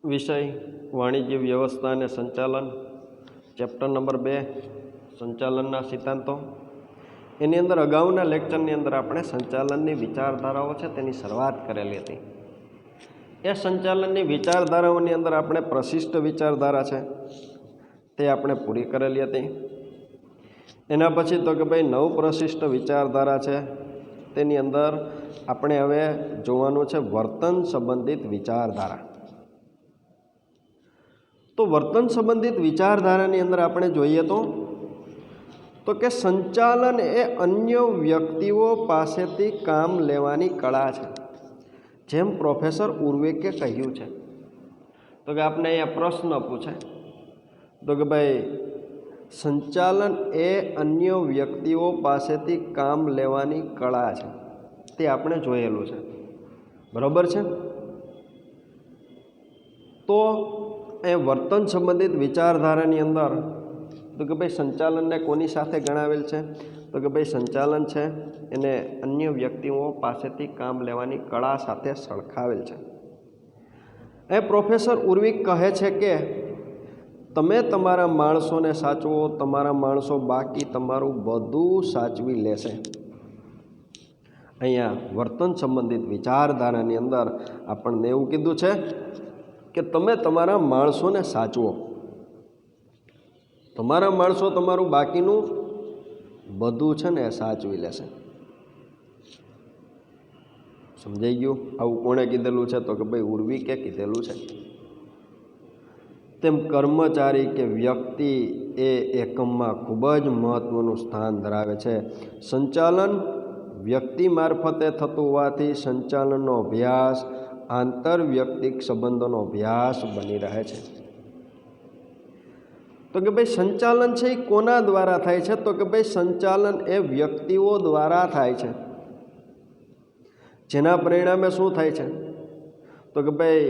વિષય વાણિજ્ય વ્યવસ્થા અને સંચાલન, ચેપ્ટર નંબર 2 સંચાલનના સિદ્ધાંતો. એની અંદર અગાઉના લેક્ચરની અંદર આપણે સંચાલનની વિચારધારાઓ છે તેની શરૂઆત કરેલી હતી. એ સંચાલનની વિચારધારાઓની અંદર આપણે પ્રશિષ્ટ વિચારધારા છે તે આપણે પૂરી કરેલી હતી. એના પછી તો કે ભાઈ નવ પ્રશિષ્ટ વિચારધારા છે તેની અંદર આપણે હવે જોવાનું છે વર્તન સંબંધિત વિચારધારા. તો વર્તન સંબંધિત વિચારધારાની અંદર આપણે જોઈએ તો કે સંચાલન એ અન્ય વ્યક્તિઓ પાસેથી કામ લેવાની કળા છે, જેમ પ્રોફેસર ઉર્વિકે કહ્યું છે. તો કે આપણે અહીંયા પ્રશ્ન પૂછે તો કે ભાઈ સંચાલન એ અન્ય વ્યક્તિઓ પાસેથી કામ લેવાની કળા છે, તે આપણે જોયેલું છે, બરાબર છે. તો એ વર્તન સંબંધિત વિચારધારાની અંદર તો કે ભાઈ સંચાલનને કોની સાથે ગણાવેલ છે? તો કે ભાઈ સંચાલન છે એને અન્ય વ્યક્તિઓ પાસેથી કામ લેવાની કળા સાથે સરખાવેલ છે. એ પ્રોફેસર ઉર્વિક કહે છે કે તમે તમારા માણસોને સાચવો, તમારા માણસો બાકી તમારું બધું સાચવી લેશે. અહીંયા વર્તન સંબંધિત વિચારધારાની અંદર આપણને એવું કીધું છે કે તમે તમારા માણસોને સાચવો, તમારા માણસો તમારું બાકીનું બધું છે ને સાચવી લેશે. સમજાઈ ગયું? આવું કોણે કીધેલું છે? તો કે ભાઈ ઉર્વિકે કીધેલું છે. તેમ કર્મચારી કે વ્યક્તિ એ એકમમાં ખૂબ જ મહત્ત્વનું સ્થાન ધરાવે છે. સંચાલન વ્યક્તિ મારફતે થતું હોવાથી સંચાલનનો અભ્યાસ આંતરવ્યક્તિક સંબંધોનો અભ્યાસ બની રહે છે. તો કે ભાઈ સંચાલન છે એ કોના દ્વારા થાય છે? તો કે ભાઈ સંચાલન એ વ્યક્તિઓ દ્વારા થાય છે. જેના પરિણામે શું થાય છે? તો કે ભાઈ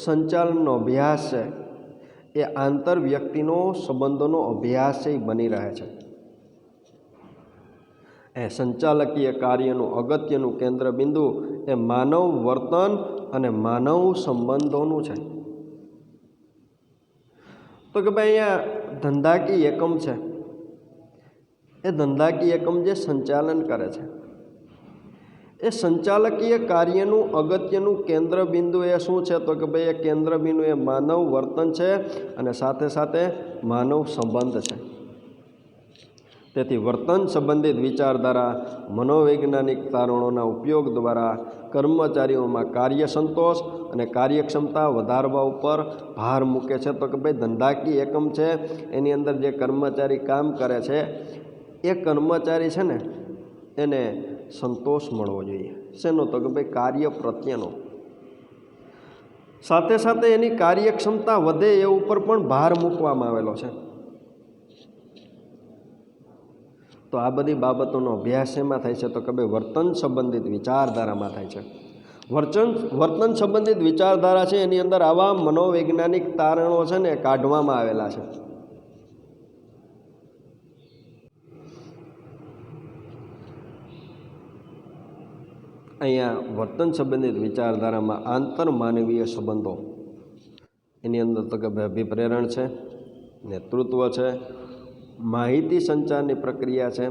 સંચાલનનો અભ્યાસ છે એ આંતરવ્યક્તિનો સંબંધોનો અભ્યાસ છે એ બની રહે છે. એ સંચાલકીય કાર્યનું અગત્યનું કેન્દ્ર બિંદુ એ માનવ વર્તન અને માનવ સંબંધોનું છે. તો કે ભાઈ અહીંયા ધંધાકીય એકમ છે, એ ધંધાકીય એકમ જે સંચાલન કરે છે એ સંચાલકીય કાર્યનું અગત્યનું કેન્દ્ર બિંદુ એ શું છે? તો કે ભાઈ એ કેન્દ્ર બિંદુ એ માનવ વર્તન છે અને સાથે સાથે માનવ સંબંધ છે. તેથી વર્તન સંબંધિત વિચારધારા મનોવૈજ્ઞાનિક તારણોના ઉપયોગ દ્વારા કર્મચારીઓમાં કાર્ય સંતોષ અને કાર્યક્ષમતા વધારવા ઉપર ભાર મૂકે છે. તો કે ભાઈ ધંધાકીય એકમ છે એની અંદર જે કર્મચારી કામ કરે છે એ કર્મચારી છે ને એને સંતોષ મળવો જોઈએ. શેનો? તો કે ભાઈ કાર્ય પ્રત્યેનો. સાથે સાથે એની કાર્યક્ષમતા વધે એ ઉપર પણ ભાર મૂકવામાં આવેલો છે. તો આ બધી બાબતોનો અભ્યાસ એમાં થાય છે? તો કે ભાઈ વર્તન સંબંધિત વિચારધારામાં થાય છે. વર્તન સંબંધિત વિચારધારા છે એની અંદર આવા મનોવૈજ્ઞાનિક તારણો છે ને કાઢવામાં આવેલા છે. અહીંયા વર્તન સંબંધિત વિચારધારામાં આંતરમાનવીય સંબંધો એની અંદર તો કે ભાઈ અભિપ્રેરણ છે, નેતૃત્વ છે, માહિતી સંચારની પ્રક્રિયા છે,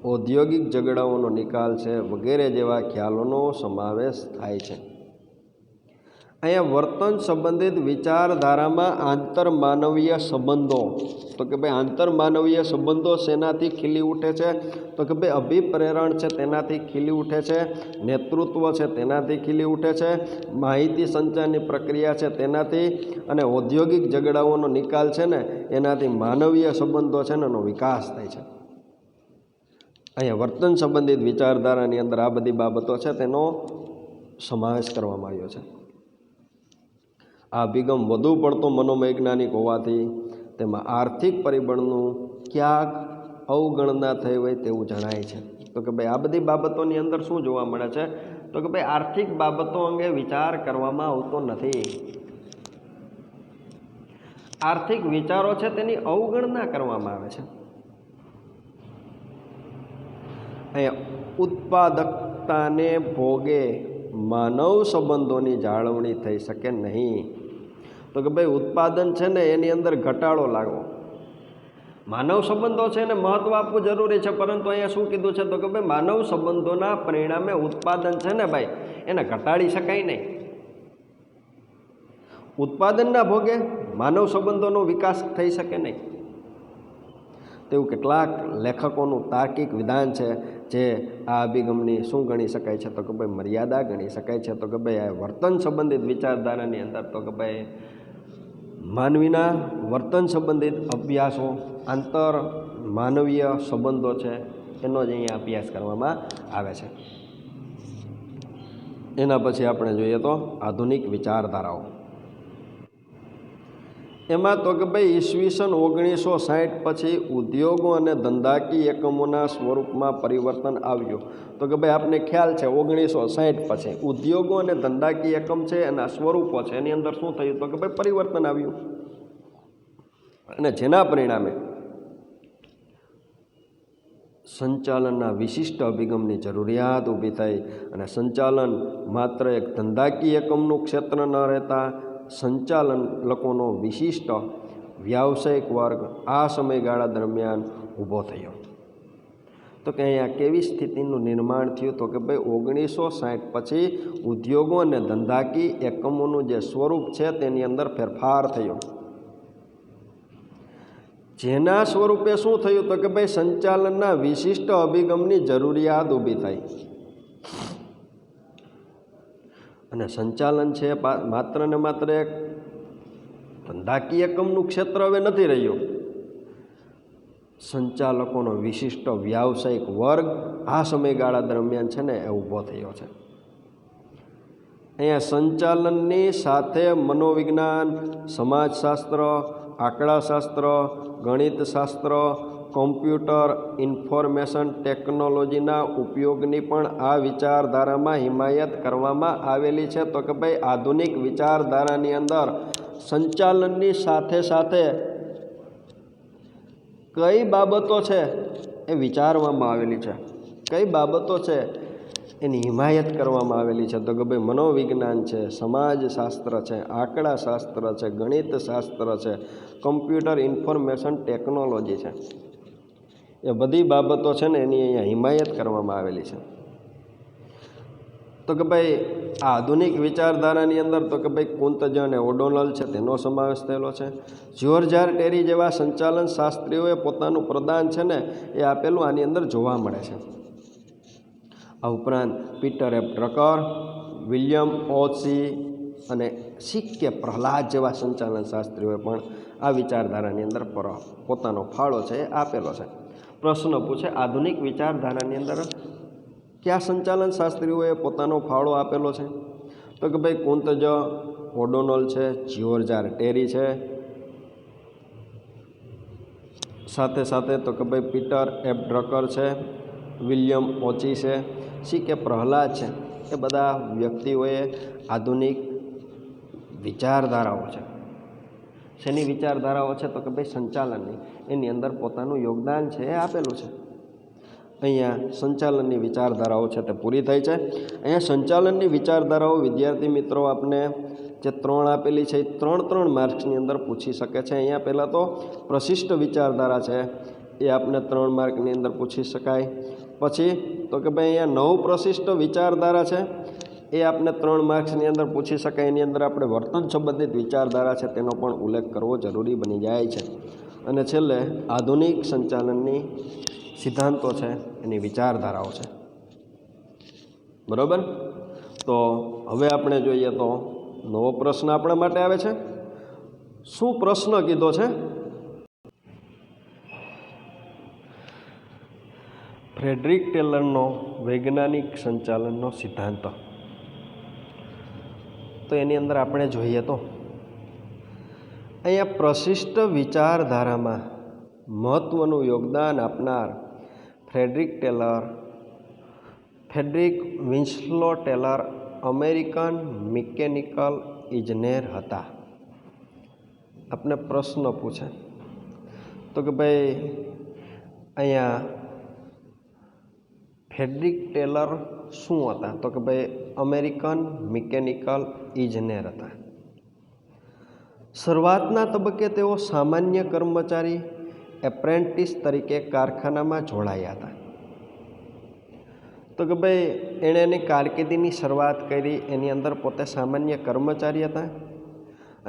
ઔદ્યોગિક ઝઘડાઓનો નિકાલ છે વગેરે જેવા ખ્યાલોનો સમાવેશ થાય છે. અહીંયા વર્તન સંબંધિત વિચારધારામાં આંતરમાનવીય સંબંધો તો કે ભાઈ આંતરમાનવીય સંબંધો શેનાથી ખીલી ઉઠે છે? તો કે ભાઈ અભિપ્રેરણ છે તેનાથી ખીલી ઉઠે છે, નેતૃત્વ છે તેનાથી ખીલી ઉઠે છે, માહિતી સંચારની પ્રક્રિયા છે તેનાથી, અને ઔદ્યોગિક ઝઘડાઓનો નિકાલ છે ને એનાથી માનવીય સંબંધો છે ને એનો વિકાસ થાય છે. અહીંયા વર્તન સંબંધિત વિચારધારાની અંદર આ બધી બાબતો છે તેનો સમાવેશ કરવામાં આવ્યો છે. આ અભિગમ વધુ પડતો મનોવૈજ્ઞાનિક હોવાથી તેમાં આર્થિક પરિબળનું ક્યાંક અવગણના થઈ હોય તેવું જણાય છે. તો કે ભાઈ આ બધી બાબતોની અંદર શું જોવા મળે છે? તો કે ભાઈ આર્થિક બાબતો અંગે વિચાર કરવામાં આવતો નથી. આર્થિક વિચારો છે તેની અવગણના કરવામાં આવે છે. અહીંયા ઉત્પાદકતાને ભોગે માનવ સંબંધોની જાળવણી થઈ શકે નહીં. તો કે ભાઈ ઉત્પાદન છે ને એની અંદર ઘટાડો લાગવો. માનવ સંબંધો છે એને મહત્ત્વ આપવું જરૂરી છે, પરંતુ અહીંયા શું કીધું છે તો કે ભાઈ માનવ સંબંધોના પરિણામે ઉત્પાદન છે ને ભાઈ એને ઘટાડી શકાય નહીં. ઉત્પાદનના ભોગે માનવ સંબંધોનો વિકાસ થઈ શકે નહીં. તેવું કેટલાક લેખકોનું તાર્કિક વિધાન છે, જે આ અભિગમની શું ગણી શકાય છે તો કે ભાઈ મર્યાદા ગણી શકાય છે. તો કે ભાઈ આ વર્તન સંબંધિત વિચારધારાની અંદર તો કે ભાઈ માનવીના વર્તન સંબંધિત અભ્યાસો, આંતર માનવીય સંબંધો છે એનો જ અહીંયા અભ્યાસ કરવામાં આવે છે. એના પછી આપણે જોઈએ તો આધુનિક વિચારધારાઓ. એમાં તો કે ભાઈ ઈસવીસન 1960 પછી ઉદ્યોગો અને ધંધાકીય એકમોના સ્વરૂપમાં પરિવર્તન આવ્યું. તો કે ભાઈ આપને ખ્યાલ છે 1960 પછી ઉદ્યોગો અને ધંધાકીય એકમ છે એના સ્વરૂપો છે એની અંદર શું થયું તો કે ભાઈ પરિવર્તન આવ્યું, અને જેના પરિણામે સંચાલનના વિશિષ્ટ અભિગમની જરૂરિયાત ઊભી થઈ. અને સંચાલન માત્ર એક ધંધાકીય એકમનું ક્ષેત્ર ન રહેતા સંચાલન લોકોનો વિશિષ્ટ વ્યાવસાયિક વર્ગ આ સમયગાળા દરમિયાન ઊભો થયો. તો કે અહીંયા કેવી સ્થિતિનું નિર્માણ થયું તો કે ભાઈ 1960 પછી ઉદ્યોગો અને ધંધાકીય એકમોનું જે સ્વરૂપ છે તેની અંદર ફેરફાર થયો. જેના સ્વરૂપે શું થયું તો કે ભાઈ સંચાલનના વિશિષ્ટ અભિગમની જરૂરિયાત ઊભી થઈ. અને સંચાલન છે માત્ર ને માત્ર એક ધંધાકીય એકમનું ક્ષેત્ર હવે નથી રહ્યું. સંચાલકોનો વિશિષ્ટ વ્યાવસાયિક વર્ગ આ સમયગાળા દરમિયાન છે ને એ ઊભો થયો છે. અહીંયા સંચાલનની સાથે મનોવિજ્ઞાન, સમાજશાસ્ત્ર, આંકડાશાસ્ત્ર, ગણિતશાસ્ત્ર, કોમ્પ્યુટર, ઇન્ફોર્મેશન ટેકનોલોજીના ઉપયોગની પણ આ વિચારધારામાં હિમાયત કરવામાં આવેલી છે. તો કે ભાઈ આધુનિક વિચારધારાની અંદર સંચાલનની સાથે સાથે કઈ બાબતો છે એ વિચારવામાં આવેલી છે, કઈ બાબતો છે એની હિમાયત કરવામાં આવેલી છે. તો કે ભાઈ મનોવિજ્ઞાન છે, સમાજશાસ્ત્ર છે, આંકડાશાસ્ત્ર છે, ગણિતશાસ્ત્ર છે, કોમ્પ્યુટર, ઇન્ફોર્મેશન ટેકનોલોજી છે, એ બધી બાબતો છે ને એની અહીંયા હિમાયત કરવામાં આવેલી છે. તો કે ભાઈ આ આધુનિક વિચારધારાની અંદર તો કે ભાઈ કુંતજ અને ઓડોનલ છે તેનો સમાવેશ થયેલો છે. જ્યોર્જાર ટેરી જેવા સંચાલન શાસ્ત્રીઓએ પોતાનું પ્રદાન છે ને એ આપેલું આની અંદર જોવા મળે છે. આ ઉપરાંત પીટર એફ ડ્રકર, વિલિયમ ઓસી અને શીખ્ય પ્રહલાદ જેવા સંચાલન શાસ્ત્રીઓએ પણ આ વિચારધારાની અંદર પોતાનો ફાળો છે એ આપેલો છે. પ્રશ્ન પૂછે આધુનિક વિચારધારાની અંદર કયા સંચાલન શાસ્ત્રીઓએ પોતાનો ફાળો આપેલો છે તો કે ભાઈ કુંતજ, ઓડોનલ છે, જ્યોર્જાર ટેરી છે, સાથે સાથે તો કે ભાઈ પીટર એફ ડ્રકર છે, વિલિયમ ઓચી છે, શીખ્ય પ્રહલાદ છે. એ બધા વ્યક્તિઓએ આધુનિક વિચારધારાઓ છે. શેની વિચારધારાઓ છે તો કે ભાઈ સંચાલનની, એની અંદર પોતાનું યોગદાન છે એ આપેલું છે. અહીંયા સંચાલનની વિચારધારાઓ છે તે પૂરી થઈ છે. અહીંયા સંચાલનની વિચારધારાઓ વિદ્યાર્થી મિત્રો આપને જે 3 આપેલી છે એ 3 માર્ક્સની અંદર પૂછી શકે છે. અહીંયા પહેલાં તો પ્રશિષ્ટ વિચારધારા છે એ આપને 3 માર્કની અંદર પૂછી શકાય. પછી તો કે ભાઈ અહીંયા 9 પ્રશિષ્ટ વિચારધારા છે એ આપને 3 માર્ક્સની અંદર પૂછી શકાય. એની અંદર આપણે વર્તન સંબંધિત વિચારધારા છે તેનો પણ ઉલ્લેખ કરવો જરૂરી બની જાય છે. અને છેલ્લે આધુનિક સંચાલનની સિદ્ધાંતો છે એની વિચારધારાઓ છે. બરાબર. તો હવે આપણે જોઈએ તો નવો પ્રશ્ન આપણા માટે આવે છે. શું પ્રશ્ન કીધો છે? ફ્રેડરિક ટેલરનો વૈજ્ઞાનિક સંચાલનનો સિદ્ધાંત. તો એની અંદર આપણે જોઈએ તો અહીંયા પ્રશિષ્ટ વિચારધારામાં મહત્ત્વનું યોગદાન આપનાર ફ્રેડરિક વિન્સલો ટેલર અમેરિકન મિકેનિકલ ઇજનેર હતા. આપને પ્રશ્ન પૂછે તો કે ભાઈ અહીંયા ફ્રેડરિક ટેલર શું હતા તો કે ભાઈ અમેરિકન મિકેનિકલ ઇજનેર હતા. શરૂઆતના તબક્કે તેઓ સામાન્ય કર્મચારી એપ્રેન્ટિસ તરીકે કારખાનામાં જોડાયા હતા. તો કે ભાઈ એણે એની કારકિર્દીની શરૂઆત કરી, એની અંદર પોતે સામાન્ય કર્મચારી હતા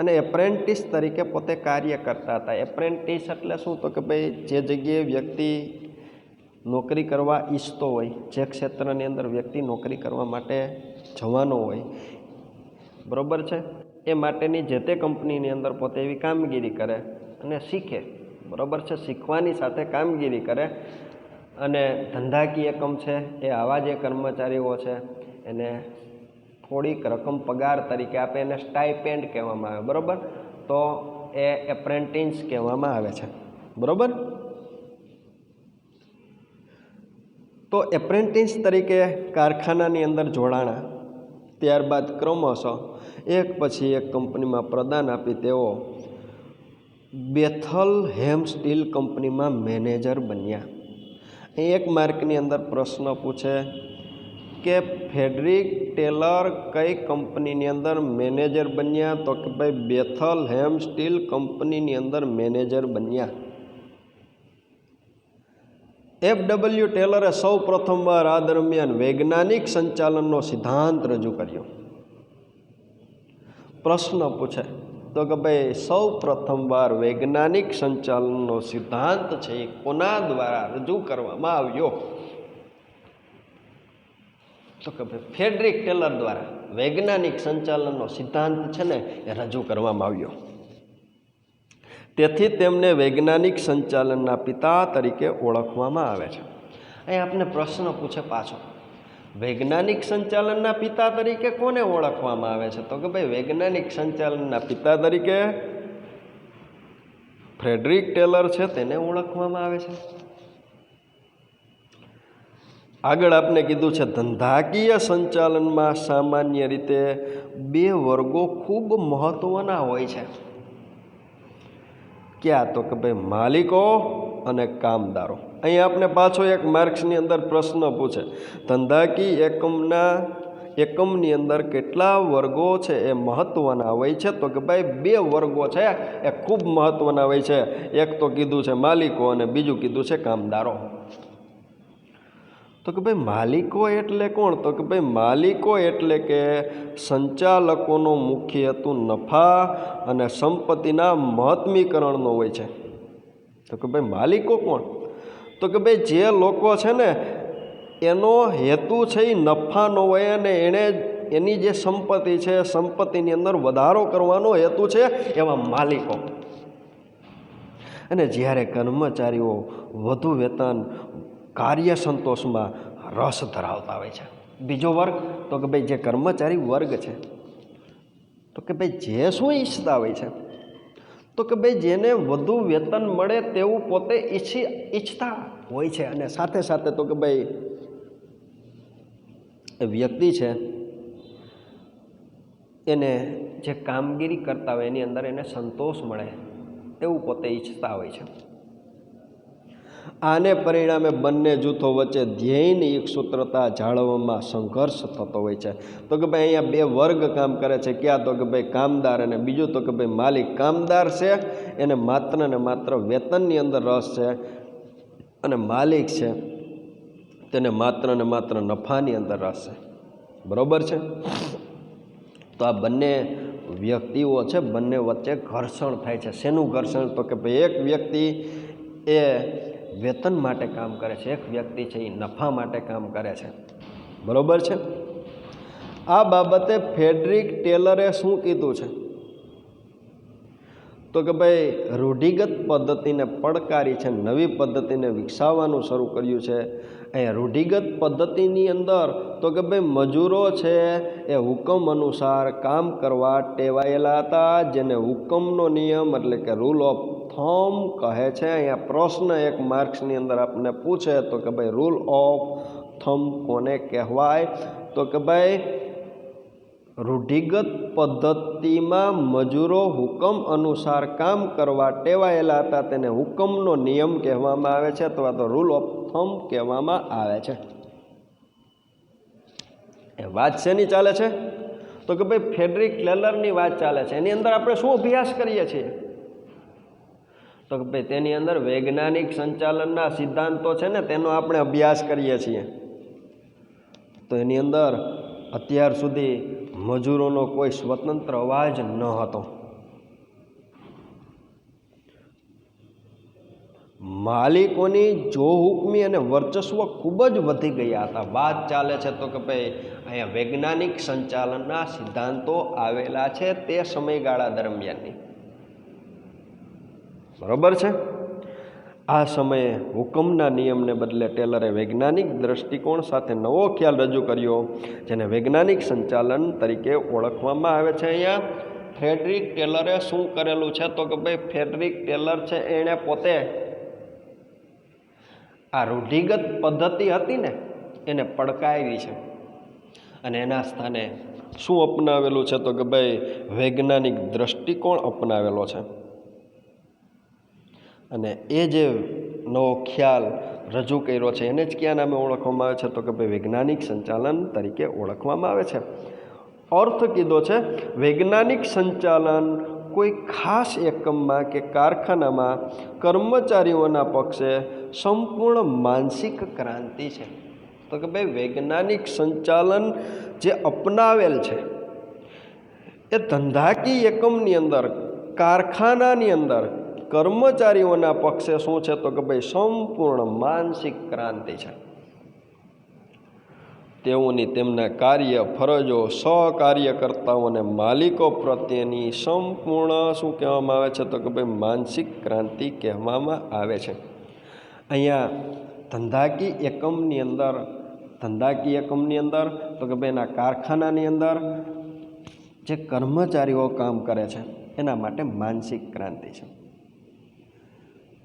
અને એપ્રેન્ટિસ તરીકે પોતે કાર્ય કરતા હતા. એપ્રેન્ટિસ એટલે શું? તો કે ભાઈ જે જગ્યાએ વ્યક્તિ નોકરી કરવા ઈચ્છતો હોય, જે ક્ષેત્રની અંદર વ્યક્તિ નોકરી કરવા માટે જવાનો હોય, બરાબર છે, એ માટેની જે તે કંપનીની અંદર પોતે એવી કામગીરી કરે અને શીખે, બરાબર છે, શીખવાની સાથે કામગીરી કરે અને ધંધાકીય એકમ છે એ આવા જે કર્મચારીઓ છે એને થોડીક રકમ પગાર તરીકે આપે, એને સ્ટાઇપેન્ડ કહેવામાં આવે, બરાબર. તો એ એપ્રેન્ટિસ કહેવામાં આવે છે, બરાબર. તો એપ્રેન્ટિસ તરીકે કારખાનાની અંદર જોડાણા, ત્યારબાદ ક્રમશઃ એક પછી એક કંપનીમાં પ્રદાન આપી તેઓ બેથલહેમ સ્ટીલ કંપનીમાં મેનેજર બન્યા. એક માર્કની અંદર પ્રશ્ન પૂછે કે ફ્રેડરિક ટેલર કઈ કંપનીની અંદર મેનેજર બન્યા? તો કે ભાઈ બેથલહેમ સ્ટીલ કંપનીની અંદર મેનેજર બન્યા. FW ટેલરે સૌ પ્રથમવાર આ દરમિયાન વૈજ્ઞાનિક સંચાલનનો સિદ્ધાંત રજૂ કર્યો. પ્રશ્ન પૂછે તો કે ભાઈ સૌ પ્રથમવાર વૈજ્ઞાનિક સંચાલનનો સિદ્ધાંત છે એ કોના દ્વારા રજૂ કરવામાં આવ્યો? તો કે ભાઈ ફ્રેડરિક ટેલર દ્વારા વૈજ્ઞાનિક સંચાલનનો સિદ્ધાંત છે ને એ રજૂ કરવામાં આવ્યો. તેથી તેમને વૈજ્ઞાનિક સંચાલનના પિતા તરીકે ઓળખવામાં આવે છે. અહીં આપને પ્રશ્ન પૂછે પાછો, વૈજ્ઞાનિક સંચાલનના પિતા તરીકે કોને ઓળખવામાં આવે છે? તો કે ભાઈ વૈજ્ઞાનિક સંચાલનના પિતા તરીકે ફ્રેડરિક ટેલર છે તેને ઓળખવામાં આવે છે. આગળ આપને કીધું છે ધંધાકીય સંચાલનમાં સામાન્ય રીતે બે વર્ગો ખૂબ મહત્વના હોય છે. ક્યાં? તો કે ભાઈ માલિકો અને કામદારો. અહીં આપને પાછો એક માર્ક્સની અંદર પ્રશ્ન પૂછે, ધંધાકીય એકમની અંદર કેટલા વર્ગો છે એ મહત્વના હોય છે? તો કે ભાઈ બે વર્ગો છે એ ખૂબ મહત્વના હોય છે. એક તો કીધું છે માલિકો અને બીજું કીધું છે કામદારો. તો કે ભાઈ માલિકો એટલે કોણ? તો કે ભાઈ માલિકો એટલે કે સંચાલકોનો મુખ્ય હેતુ નફા અને સંપત્તિના મહત્મીકરણનો હોય છે. તો કે ભાઈ માલિકો કોણ? તો કે ભાઈ જે લોકો છે ને એનો હેતુ છે એ નફાનો હોય અને એની જે સંપત્તિ છે સંપત્તિની અંદર વધારો કરવાનો હેતુ છે, એવા માલિકો. અને જ્યારે કર્મચારીઓ વધુ વેતન, કાર્ય સંતોષમાં રસ ધરાવતા હોય છે. બીજો વર્ગ તો કે ભાઈ જે કર્મચારી વર્ગ છે, તો કે ભાઈ જે શું ઈચ્છતા હોય છે? તો કે ભાઈ જેને વધુ વેતન મળે તેવું પોતે ઈચ્છતા હોય છે અને સાથે સાથે તો કે ભાઈ એ વ્યક્તિ છે એને જે કામગીરી કરતા હોય એની અંદર એને સંતોષ મળે તેવું પોતે ઈચ્છતા હોય છે. આને પરિણામે બંને જૂથો વચ્ચે ધ્યેયની એકસૂત્રતા જાળવવામાં સંઘર્ષ થતો હોય છે. તો કે ભાઈ અહીંયા બે વર્ગ કામ કરે છે. ક્યાં? તો કે ભાઈ કામદાર અને બીજું તો કે ભાઈ માલિક. કામદાર છે એને માત્ર ને માત્ર વેતનની અંદર રસ છે અને માલિક છે તેને માત્ર ને માત્ર નફાની અંદર રસ છે, બરોબર છે. તો આ બંને વ્યક્તિઓ છે, બંને વચ્ચે ઘર્ષણ થાય છે. શેનું ઘર્ષણ? તો કે ભાઈ એક વ્યક્તિ એ વેતન માટે કામ કરે છે, એક વ્યક્તિ છે એ નફા માટે કામ કરે છે, બરોબર છે. આ બાબતે ફ્રેડરિક ટેલરે શું કીધું છે? તો કે ભાઈ રૂઢિગત પદ્ધતિને પડકારી છે, નવી પદ્ધતિને વિકસાવવાનું શરૂ કર્યું છે. અહીંયા રૂઢિગત પદ્ધતિની અંદર તો કે ભાઈ મજૂરો છે એ હુકમ અનુસાર કામ કરવા ટેવાયેલા હતા, જેને હુકમનો નિયમ એટલે કે રૂલ ઓફ થમ કહે છે. અહીંયા પ્રશ્ન એક માર્ક્સની અંદર આપણને પૂછે તો કે ભાઈ રૂલ ઓફ થમ કોને કહેવાય? તો કે ભાઈ રૂઢિગત પદ્ધતિમાં મજૂરો હુકમ અનુસાર કામ કરવા ટેવાયેલા હતા, તેને હુકમનો નિયમ કહેવામાં આવે છે અથવા તો રૂલ ઓફ થમ કહેવામાં આવે છે. એ વાત શેની ચાલે છે? તો કે ભાઈ ફ્રેડરિક ટેલરની વાત ચાલે છે. એની અંદર આપણે શું અભ્યાસ કરીએ છીએ? તો કે ભાઈ તેની અંદર વૈજ્ઞાનિક સંચાલનના સિદ્ધાંતો છે ને તેનો આપણે અભ્યાસ કરીએ છીએ. તો એની અંદર અત્યાર સુધી મજૂરોનો કોઈ સ્વતંત્ર અવાજ ન હતો. માલિકોની જોહુકમી અને વર્ચસ્વ ખૂબ જ વધી ગયા હતા. વાત ચાલે છે તો કે ભાઈ અહીંયા વૈજ્ઞાનિક સંચાલનના સિદ્ધાંતો આવેલા છે તે સમયગાળા દરમિયાનની. બરોબર છે. આ સમયે હુકમના નિયમને બદલે ટેલરે વૈજ્ઞાનિક દ્રષ્ટિકોણ સાથે નવો ખ્યાલ રજૂ કર્યો, જેને વૈજ્ઞાનિક સંચાલન તરીકે ઓળખવામાં આવે છે. અહીંયા ફ્રેડરિક ટેલરે શું કરેલું છે તો કે ભાઈ ફ્રેડરિક ટેલર છે એણે પોતે આ રૂઢિગત પદ્ધતિ હતી ને એને પડકારી છે અને એના સ્થાને શું અપનાવેલું છે તો કે ભાઈ વૈજ્ઞાનિક દ્રષ્ટિકોણ અપનાવેલો છે. અને એ જે નવો ખ્યાલ રજૂ કર્યો છે એને જ કયા નામે ઓળખવામાં આવે છે તો કે ભાઈ વૈજ્ઞાનિક સંચાલન તરીકે ઓળખવામાં આવે છે. અર્થ કીધો છે વૈજ્ઞાનિક સંચાલન કોઈ ખાસ એકમમાં કે કારખાનામાં કર્મચારીઓના પક્ષે સંપૂર્ણ માનસિક ક્રાંતિ છે. તો કે ભાઈ વૈજ્ઞાનિક સંચાલન જે અપનાવેલ છે એ ધંધાકીય એકમની અંદર, કારખાનાની અંદર કર્મચારીઓના પક્ષે શું છે તો કે ભાઈ સંપૂર્ણ માનસિક ક્રાંતિ છે. તેઓની તેમના કાર્ય, ફરજો, સહકાર્યકર્તાઓ અને માલિકો પ્રત્યેની સંપૂર્ણ શું કહેવામાં આવે છે તો કે ભાઈ માનસિક ક્રાંતિ કહેવામાં આવે છે. અહીંયા ધંધાકીય એકમની અંદર તો કે ભાઈ એના કારખાનાની અંદર જે કર્મચારીઓ કામ કરે છે એના માટે માનસિક ક્રાંતિ છે.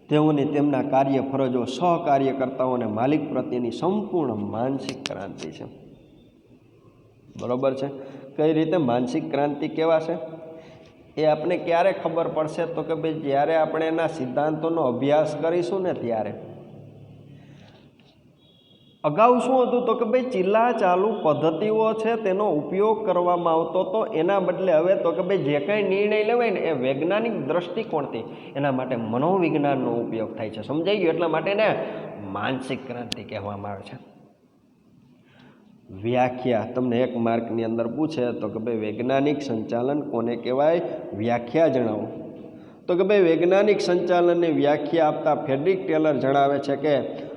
તેઓની તેમના કાર્ય, ફરજો, સહકાર્યકર્તાઓ અને માલિક પ્રત્યેની સંપૂર્ણ માનસિક ક્રાંતિ છે. બરોબર છે. કઈ રીતે માનસિક ક્રાંતિ કહેવાશે એ આપણે ક્યારે ખબર પડશે તો કે ભાઈ જ્યારે આપણે એના સિદ્ધાંતોનો અભ્યાસ કરીશું ને ત્યારે. અગાઉ શું હતું તો કે ભાઈ ચીલા ચાલુ પદ્ધતિઓ છે તેનો ઉપયોગ કરવામાં આવતો હતો. એના બદલે હવે તો કે ભાઈ જે કાંઈ નિર્ણય લેવાય ને એ વૈજ્ઞાનિક દ્રષ્ટિકોણથી એના માટે મનોવિજ્ઞાનનો ઉપયોગ થાય છે. સમજાઈ ગયું? એટલા માટે ને માનસિક ક્રાંતિ કહેવામાં આવે છે. વ્યાખ્યા તમને એક માર્કની અંદર પૂછે તો કે ભાઈ વૈજ્ઞાનિક સંચાલન કોને કહેવાય? વ્યાખ્યા જણાવો. તો કે ભાઈ વૈજ્ઞાનિક સંચાલનની વ્યાખ્યા આપતા ફ્રેડરિક ટેલર જણાવે છે કે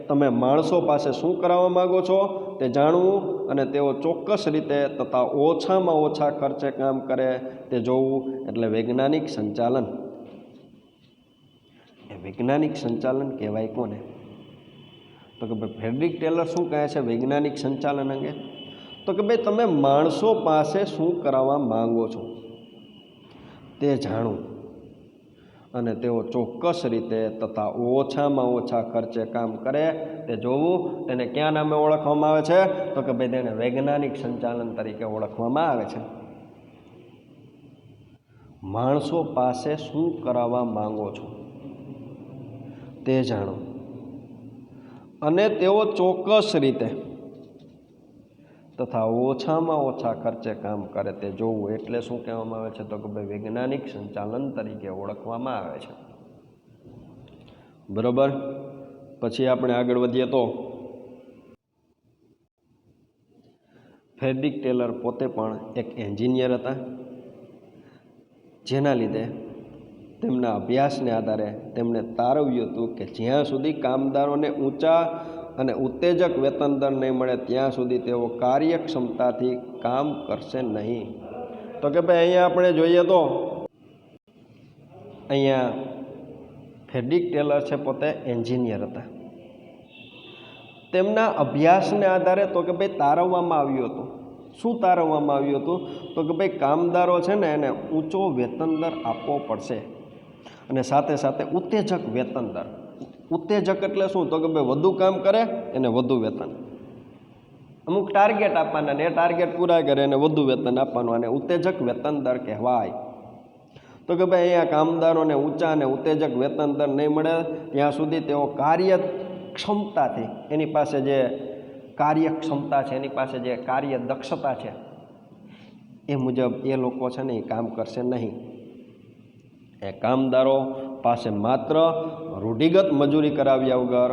તમે માણસો પાસે શું કરાવવા માગો છો તે જાણવું અને તેઓ ચોક્કસ રીતે તથા ઓછામાં ઓછા ખર્ચે કામ કરે તે જોવું એટલે વૈજ્ઞાનિક સંચાલન. એ વૈજ્ઞાનિક સંચાલન કહેવાય કોને? તો કે ભાઈ ફ્રેડરિક ટેલર શું કહે છે વૈજ્ઞાનિક સંચાલન અંગે? તો કે ભાઈ તમે માણસો પાસે શું કરાવવા માંગો છો તે જાણવું અને તેઓ ચોક્કસ રીતે તથા ઓછામાં ઓછા ખર્ચે કામ કરે તે જોવું. તેને ક્યાં નામે ઓળખવામાં આવે છે તો કે ભાઈ તેને વૈજ્ઞાનિક સંચાલન તરીકે ઓળખવામાં આવે છે. માણસો પાસે શું કરાવવા માંગો છો તે જાણો અને તેઓ ચોક્કસ રીતે તથા ઓછામાં ઓછા ખર્ચે કામ કરે તે જોવું એટલે શું કહેવામાં આવે છે તો કે ભાઈ વૈજ્ઞાનિક સંચાલન તરીકે ઓળખવામાં આવે છે. બરોબર. પછી આપણે આગળ વધીએ તો ફ્રેડરિક ટેલર પોતે પણ એક એન્જિનિયર હતા, જેના લીધે તેમના અભ્યાસને આધારે તેમણે તારવ્યું હતું કે જ્યાં સુધી કામદારોને ઊંચા અને ઉત્તેજક વેતન દર નહીં મળે ત્યાં સુધી તેઓ કાર્યક્ષમતાથી કામ કરશે નહીં. તો કે ભાઈ અહીંયા આપણે જોઈએ તો અહીંયા ફ્રેડરિક ટેલર છે પોતે એન્જિનિયર હતા. તેમના અભ્યાસને આધારે તો કે ભાઈ તારવવામાં આવ્યું હતું. શું તારવવામાં આવ્યું હતું તો કે ભાઈ કામદારો છે ને એને ઊંચો વેતન દર આપવો પડશે અને સાથે સાથે ઉત્તેજક વેતન દર. ઉત્તેજક એટલે શું તો કે ભાઈ વધુ કામ કરે એને વધુ વેતન, અમુક ટાર્ગેટ આપવાના ને એ ટાર્ગેટ પૂરા કરે એને વધુ વેતન આપવાનું, અને ઉત્તેજક વેતન દર કહેવાય. તો કે ભાઈ અહીંયા કામદારોને ઊંચા અને ઉત્તેજક વેતન દર નહીં મળે ત્યાં સુધી તેઓ કાર્યક્ષમતાથી, એની પાસે જે કાર્યક્ષમતા છે, એની પાસે જે કાર્ય દક્ષતા છે એ મુજબ એ લોકો છે ને એ કામ કરશે નહીં. એ કામદારો પાસે માત્ર રૂઢિગત મજૂરી કરાવ્યા વગર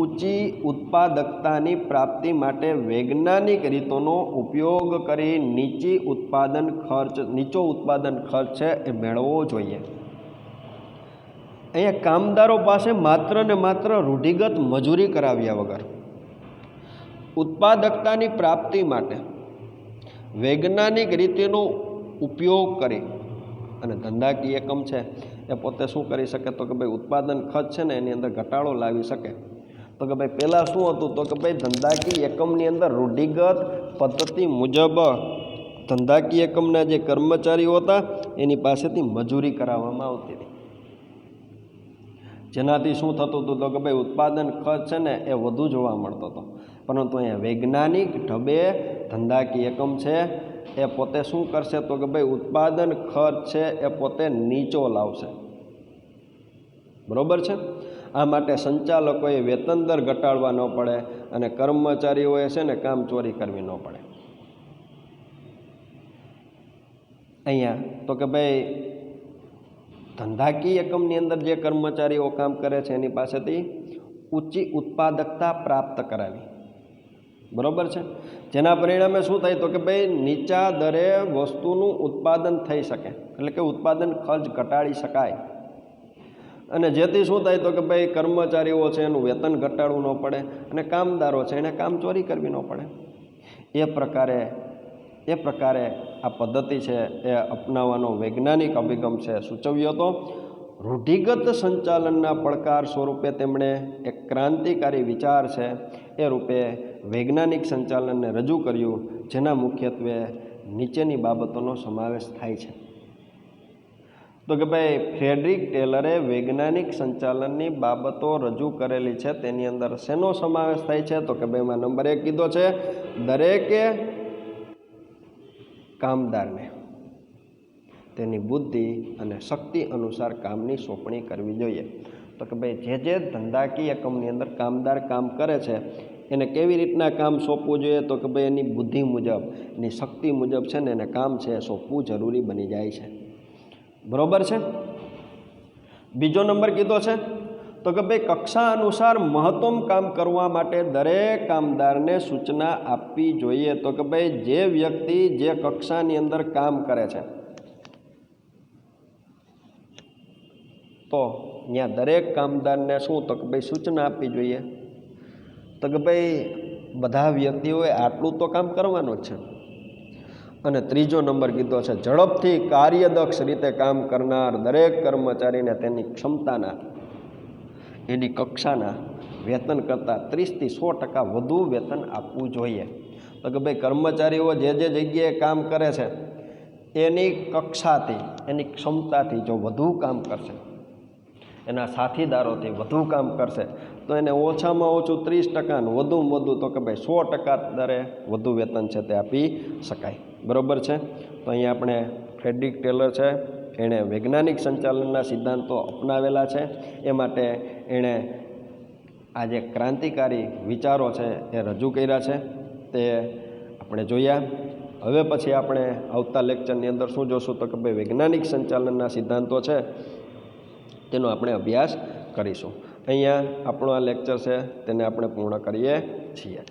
ઊંચી ઉત્પાદકતાની પ્રાપ્તિ માટે વૈજ્ઞાનિક રીતોનો ઉપયોગ કરી નીચો ઉત્પાદન ખર્ચ છે એ મેળવવો જોઈએ. અહીંયા કામદારો પાસે માત્ર ને માત્ર રૂઢિગત મજૂરી કરાવ્યા વગર ઉત્પાદકતાની પ્રાપ્તિ માટે વૈજ્ઞાનિક રીતેનો ઉપયોગ કરી અને ધંધાકીય એકમ છે એ પોતે શું કરી શકે તો કે ભાઈ ઉત્પાદન ખર્ચ છે ને એની અંદર ઘટાડો લાવી શકે. તો કે ભાઈ પહેલાં શું હતું તો કે ભાઈ ધંધાકીય એકમની અંદર રૂઢિગત પદ્ધતિ મુજબ ધંધાકીય એકમના જે કર્મચારીઓ હતા એની પાસેથી મજૂરી કરાવવામાં આવતી હતી, જેનાથી શું થતું હતું તો કે ભાઈ ઉત્પાદન ખર્ચ છે ને એ વધુ જોવા મળતો હતો. પરંતુ અહીંયા વૈજ્ઞાનિક ઢબે ધંધાકીય એકમ છે એ પોતે શું કરશે તો કે ભાઈ ઉત્પાદન ખર્ચ છે એ પોતે નીચો લાવશે. બરાબર છે. આ માટે સંચાલકોએ વેતન દર ઘટાડવા ન પડે અને કર્મચારીઓએ છે ને કામ ચોરી કરવી ન પડે. અહીંયા તો કે ભાઈ ધંધાકીય એકમની અંદર જે કર્મચારીઓ કામ કરે છે એની પાસેથી ઊંચી ઉત્પાદકતા પ્રાપ્ત કરાવી. બરાબર છે. જેના પરિણામે શું થાય તો કે ભાઈ નીચા દરે વસ્તુનું ઉત્પાદન થઈ શકે, એટલે કે ઉત્પાદન ખર્ચ ઘટાડી શકાય. અને જેથી શું થાય તો કે ભાઈ કર્મચારીઓ છે એનું વેતન ઘટાડવું ન પડે અને કામદારો છે એને કામ ચોરી કરવી ન પડે. એ પ્રકારે આ પદ્ધતિ છે એ અપનાવવાનો વૈજ્ઞાનિક અભિગમ છે સૂચવ્યો હતો. રૂઢિગત સંચાલનના પડકાર સ્વરૂપે તેમણે એક ક્રાંતિકારી વિચાર છે એ રૂપે વૈજ્ઞાનિક સંચાલનને રજૂ કર્યું, જેના મુખ્યત્વે નીચેની બાબતોનો સમાવેશ થાય છે. તો કે ભાઈ ફ્રેડરિક ટેલરે વૈજ્ઞાનિક સંચાલનની બાબતો રજૂ કરેલી છે, તેની અંદર શેનો સમાવેશ થાય છે તો કે ભાઈ એમાં નંબર 1 કીધો છે દરેકે કામદારને તેની બુદ્ધિ અને શક્તિ અનુસાર કામની સોંપણી કરવી જોઈએ. તો કે ભાઈ જે ધંધાકીય એકમની અંદર કામદાર કામ કરે છે એને કેવી રીતના કામ સોંપવું જોઈએ તો કે ભાઈ એની બુદ્ધિ મુજબ, એની શક્તિ મુજબ છે ને એને કામ છે સોંપવું જરૂરી બની જાય છે. બરાબર છે. બીજો નંબર કીધો છે તો કે ભાઈ કક્ષા અનુસાર મહત્તમ કામ કરવા માટે દરેક કામદારને સૂચના આપવી જોઈએ. તો કે ભાઈ જે વ્યક્તિ જે કક્ષાની અંદર કામ કરે છે તો ત્યાં દરેક કામદારને શું તો કે ભાઈ સૂચના આપવી જોઈએ તો કે ભાઈ બધા વ્યક્તિઓએ આટલું તો કામ કરવાનું જ છે. અને ત્રીજો નંબર કીધો છે ઝડપથી કાર્યદક્ષ રીતે કામ કરનાર દરેક કર્મચારીને તેની ક્ષમતાના, એની કક્ષાના વેતન કરતાં 30થી 100% વધુ વેતન આપવું જોઈએ. તો કે ભાઈ કર્મચારીઓ જે જગ્યાએ કામ કરે છે એની કક્ષાથી, એની ક્ષમતાથી જો વધુ કામ કરશે, એના સાથીદારોથી વધુ કામ કરશે તો એને ઓછામાં ઓછું 30% વધુમાં વધુ તો કે ભાઈ 100% દરે વધુ વેતન છે તે આપી શકાય. બરાબર છે. તો અહીંયા આપણે ફ્રેડરિક ટેલર છે એણે વૈજ્ઞાનિક સંચાલનના સિદ્ધાંતો અપનાવેલા છે, એ માટે એણે આ જે ક્રાંતિકારી વિચારો છે એ રજૂ કર્યા છે તે આપણે જોયા. હવે પછી આપણે આવતા લેક્ચરની અંદર શું જોશું તો કે ભાઈ વૈજ્ઞાનિક સંચાલનના સિદ્ધાંતો છે તેનો આપણે અભ્યાસ કરીશું. અહીંયા આપણો આ લેક્ચર છે તેને આપણે પૂર્ણ કરીએ છીએ.